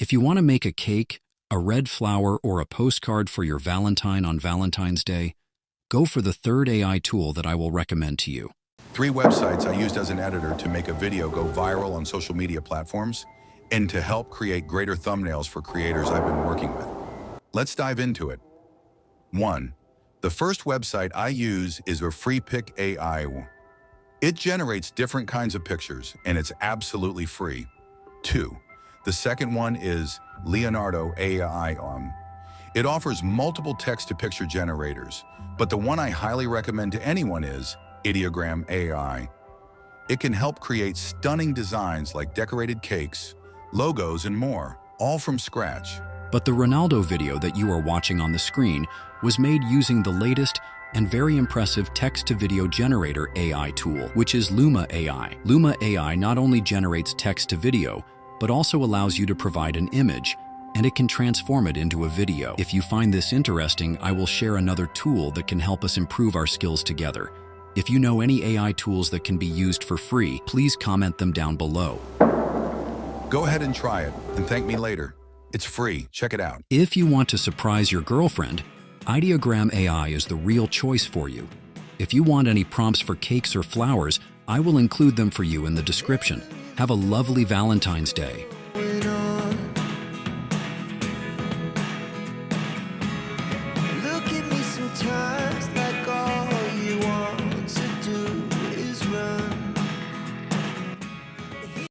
If you want to make a cake, a red flower, or a postcard for your Valentine on Valentine's Day, go for the third AI tool that I will recommend to you. 3 websites I used as an editor to make a video go viral on social media platforms and to help create greater thumbnails for creators I've been working with. Let's dive into it. 1. The first website I use is a freepik AI. It generates different kinds of pictures and it's absolutely free. 2. The second one is Leonardo AI. It offers multiple text-to-picture generators, but the one I highly recommend to anyone is Ideogram AI. It can help create stunning designs like decorated cakes, logos, and more, all from scratch. But the Ronaldo video that you are watching on the screen was made using the latest and very impressive text-to-video generator AI tool, which is Luma AI. Luma AI not only generates text-to-video, but also allows you to provide an image, and it can transform it into a video. If you find this interesting, I will share another tool that can help us improve our skills together. If you know any AI tools that can be used for free, please comment them down below. Go ahead and try it, and thank me later. It's free, check it out. If you want to surprise your girlfriend, Ideogram AI is the real choice for you. If you want any prompts for cakes or flowers, I will include them for you in the description. Have a lovely Valentine's Day.